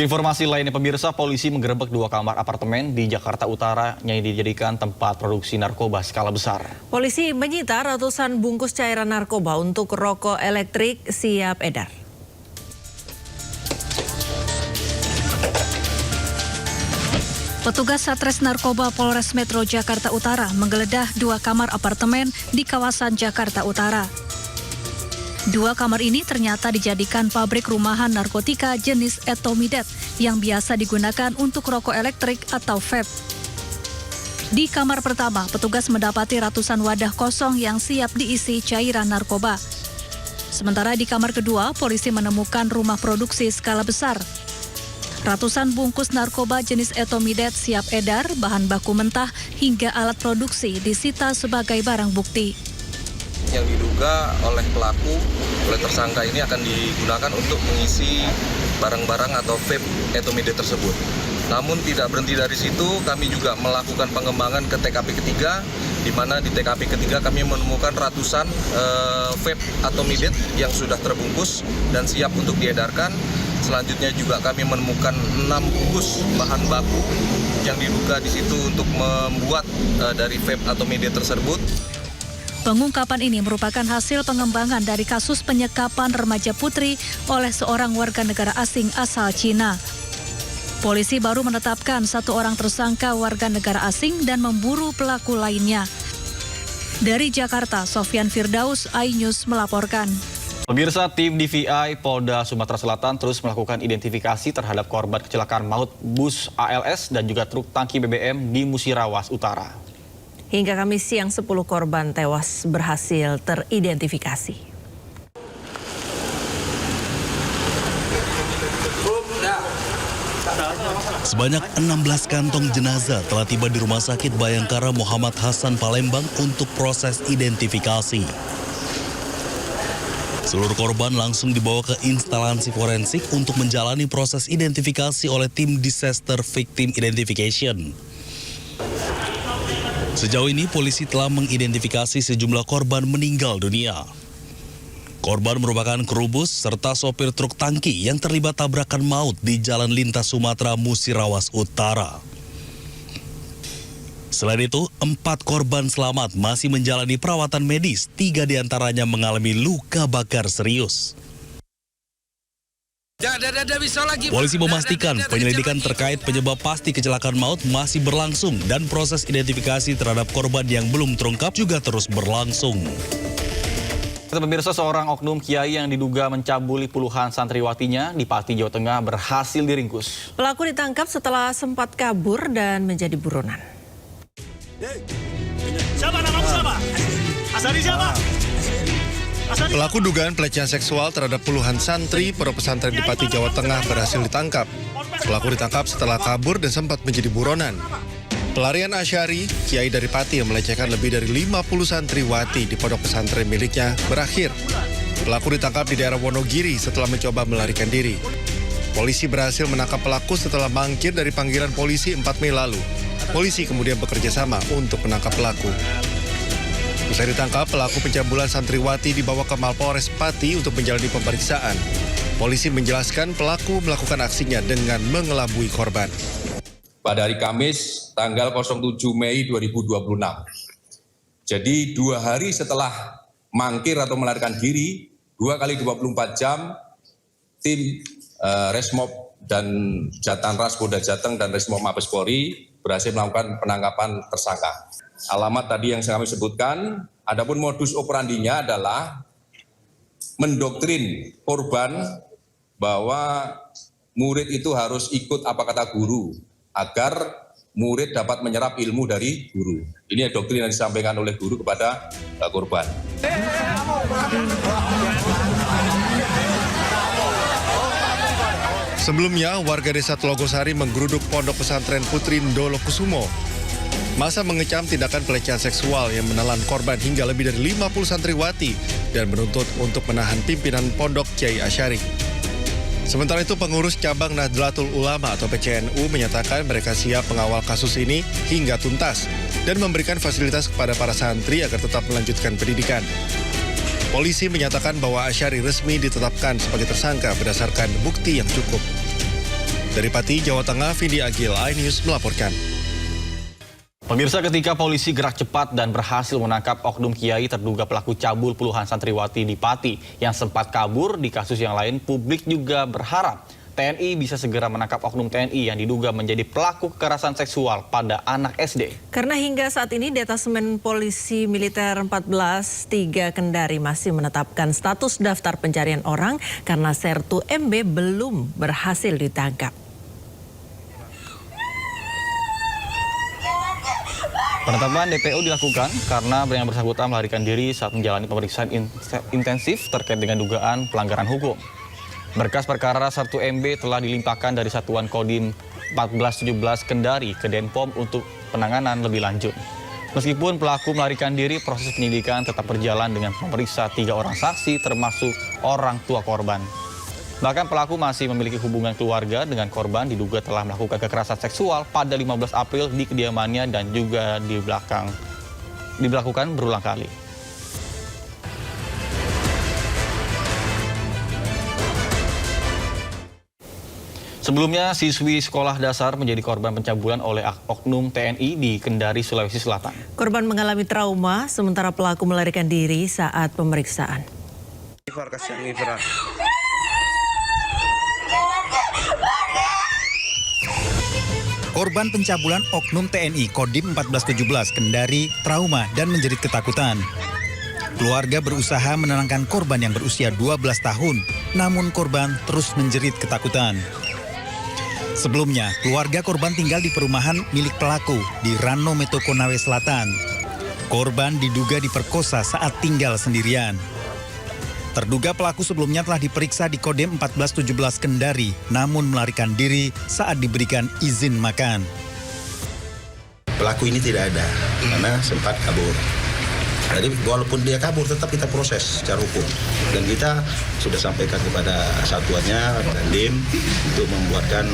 Keinformasi lainnya pemirsa, polisi menggerebek 2 kamar apartemen di Jakarta Utara yang dijadikan tempat produksi narkoba skala besar. Polisi menyita ratusan bungkus cairan narkoba untuk rokok elektrik siap edar. Petugas Satres Narkoba Polres Metro Jakarta Utara menggeledah 2 kamar apartemen di kawasan Jakarta Utara. 2 kamar ini ternyata dijadikan pabrik rumahan narkotika jenis etomidat yang biasa digunakan untuk rokok elektrik atau vape. Di kamar pertama, petugas mendapati ratusan wadah kosong yang siap diisi cairan narkoba. Sementara di kamar kedua, polisi menemukan rumah produksi skala besar. Ratusan bungkus narkoba jenis etomidat siap edar, bahan baku mentah, hingga alat produksi disita sebagai barang bukti. Yang diduga oleh pelaku, oleh tersangka ini akan digunakan untuk mengisi barang-barang atau vape etomidat tersebut. Namun tidak berhenti dari situ, kami juga melakukan pengembangan ke TKP ketiga, di mana di TKP ketiga kami menemukan ratusan vape etomidat yang sudah terbungkus dan siap untuk diedarkan. Selanjutnya juga kami menemukan 6 bungkus bahan baku yang diduga di situ untuk membuat dari vape etomidat tersebut. Pengungkapan ini merupakan hasil pengembangan dari kasus penyekapan remaja putri oleh seorang warga negara asing asal Cina. Polisi baru menetapkan 1 orang tersangka warga negara asing dan memburu pelaku lainnya. Dari Jakarta, Sofyan Firdaus, iNews melaporkan. Pemirsa, tim DVI Polda Sumatera Selatan terus melakukan identifikasi terhadap korban kecelakaan maut bus ALS dan juga truk tangki BBM di Musirawas Utara. Hingga Kamis siang 10 korban tewas berhasil teridentifikasi. Sebanyak 16 kantong jenazah telah tiba di Rumah Sakit Bayangkara Muhammad Hasan Palembang untuk proses identifikasi. Seluruh korban langsung dibawa ke instalasi forensik untuk menjalani proses identifikasi oleh tim Disaster Victim Identification. Sejauh ini polisi telah mengidentifikasi sejumlah korban meninggal dunia. Korban merupakan kru bus serta sopir truk tangki yang terlibat tabrakan maut di Jalan Lintas Sumatera Musirawas Utara. Selain itu, 4 korban selamat masih menjalani perawatan medis, 3 diantaranya mengalami luka bakar serius. Polisi memastikan penyelidikan terkait penyebab pasti kecelakaan maut masih berlangsung dan proses identifikasi terhadap korban yang belum terungkap juga terus berlangsung. Pemirsa, seorang oknum kiai yang diduga mencabuli puluhan santriwatinya di Pati, Jawa Tengah berhasil diringkus. Pelaku ditangkap setelah sempat kabur dan menjadi buronan. Siapa namamu siapa? Asari siapa? Pelaku dugaan pelecehan seksual terhadap puluhan santri pondok pesantren di Pati, Jawa Tengah berhasil ditangkap. Pelaku ditangkap setelah kabur dan sempat menjadi buronan. Pelarian Asyari, kiai dari Pati yang melecehkan lebih dari 50 santriwati di pondok pesantren miliknya berakhir. Pelaku ditangkap di daerah Wonogiri setelah mencoba melarikan diri. Polisi berhasil menangkap pelaku setelah mangkir dari panggilan polisi 4 Mei lalu. Polisi kemudian bekerja sama untuk menangkap pelaku. Usai ditangkap, pelaku pencabulan santriwati dibawa ke Mapolres Pati untuk menjalani pemeriksaan. Polisi menjelaskan pelaku melakukan aksinya dengan mengelabui korban. Pada hari Kamis, tanggal 07 Mei 2026. Jadi 2 hari setelah mangkir atau melarikan diri, 2 kali 24 jam, tim Resmob dan Jatanras Polda Jateng dan Resmob Mabes Polri berhasil melakukan penangkapan tersangka. Alamat tadi yang kami sebutkan, adapun modus operandinya adalah mendoktrin korban bahwa murid itu harus ikut apa kata guru agar murid dapat menyerap ilmu dari guru. Ini doktrin yang disampaikan oleh guru kepada korban. Sebelumnya, warga desa Telogosari menggeruduk pondok pesantren Putri Ndolo Kusumo. Masa mengecam tindakan pelecehan seksual yang menelan korban hingga lebih dari 50 santriwati dan menuntut untuk menahan pimpinan pondok Kiai Asyari. Sementara itu, pengurus cabang Nahdlatul Ulama atau PCNU menyatakan mereka siap mengawal kasus ini hingga tuntas dan memberikan fasilitas kepada para santri agar tetap melanjutkan pendidikan. Polisi menyatakan bahwa Asyari resmi ditetapkan sebagai tersangka berdasarkan bukti yang cukup. Dari Pati, Jawa Tengah, Vindi Agil, iNews melaporkan. Pemirsa, ketika polisi gerak cepat dan berhasil menangkap oknum kiai terduga pelaku cabul puluhan santriwati di Pati yang sempat kabur di kasus yang lain, publik juga berharap TNI bisa segera menangkap oknum TNI yang diduga menjadi pelaku kekerasan seksual pada anak SD. Karena hingga saat ini Detasemen Polisi Militer 14-3 Kendari masih menetapkan status daftar pencarian orang karena Sertu MB belum berhasil ditangkap. Penetapan DPO dilakukan karena yang bersangkutan melarikan diri saat menjalani pemeriksaan intensif terkait dengan dugaan pelanggaran hukum. Berkas perkara Sertu MB telah dilimpahkan dari Satuan Kodim 1417 Kendari ke Denpom untuk penanganan lebih lanjut. Meskipun pelaku melarikan diri, proses penyidikan tetap berjalan dengan memeriksa 3 orang saksi termasuk orang tua korban. Bahkan pelaku masih memiliki hubungan keluarga dengan korban, diduga telah melakukan kekerasan seksual pada 15 April di kediamannya dan juga dilakukan berulang kali. Sebelumnya, siswi sekolah dasar menjadi korban pencabulan oleh oknum TNI di Kendari, Sulawesi Selatan. Korban mengalami trauma, sementara pelaku melarikan diri saat pemeriksaan. Korban pencabulan oknum TNI Kodim 1417 Kendari trauma dan menjerit ketakutan. Keluarga berusaha menenangkan korban yang berusia 12 tahun, namun korban terus menjerit ketakutan. Sebelumnya, keluarga korban tinggal di perumahan milik pelaku di Rano Meto Konawe Selatan. Korban diduga diperkosa saat tinggal sendirian. Terduga pelaku sebelumnya telah diperiksa di Kodim 1417 Kendari, namun melarikan diri saat diberikan izin makan. Pelaku ini tidak ada, karena sempat kabur. Jadi walaupun dia kabur, tetap kita proses secara hukum. Dan kita sudah sampaikan kepada satuannya dan DIM untuk membuatkan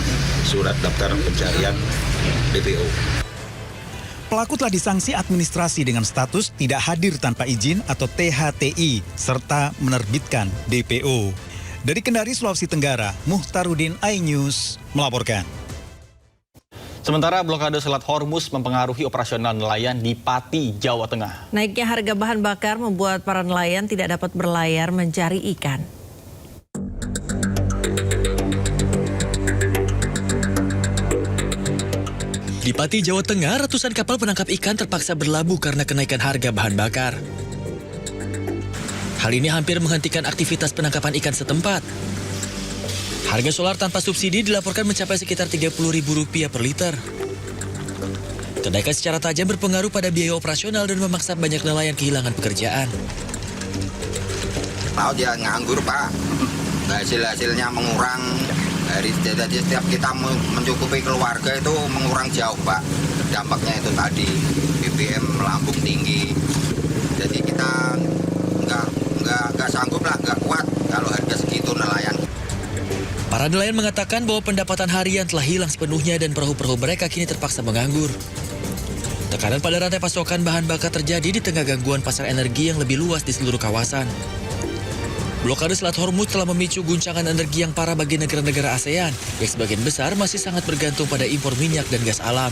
surat daftar pencarian DPO. Pelaku telah disanksi administrasi dengan status tidak hadir tanpa izin atau THTI, serta menerbitkan DPO. Dari Kendari, Sulawesi Tenggara, Muhtarudin, iNews melaporkan. Sementara blokade Selat Hormuz mempengaruhi operasional nelayan di Pati, Jawa Tengah. Naiknya harga bahan bakar membuat para nelayan tidak dapat berlayar mencari ikan. Di Pati, Jawa Tengah, ratusan kapal penangkap ikan terpaksa berlabuh karena kenaikan harga bahan bakar. Hal ini hampir menghentikan aktivitas penangkapan ikan setempat. Harga solar tanpa subsidi dilaporkan mencapai sekitar Rp30.000 per liter. Kenaikan secara tajam berpengaruh pada biaya operasional dan memaksa banyak nelayan kehilangan pekerjaan. Laut ya nganggur, Pak. Hasil-hasilnya mengurang. Jadi setiap kita mencukupi keluarga itu mengurang jauh, Pak. Dampaknya itu tadi BBM melambung tinggi. Jadi kita nggak sanggup lah, nggak kuat kalau harga segitu nelayan. Para nelayan mengatakan bahwa pendapatan harian telah hilang sepenuhnya dan perahu-perahu mereka kini terpaksa menganggur. Tekanan pada rantai pasokan bahan bakar terjadi di tengah gangguan pasar energi yang lebih luas di seluruh kawasan. Blokade Selat Hormuz telah memicu guncangan energi yang parah bagi negara-negara ASEAN yang sebagian besar masih sangat bergantung pada impor minyak dan gas alam.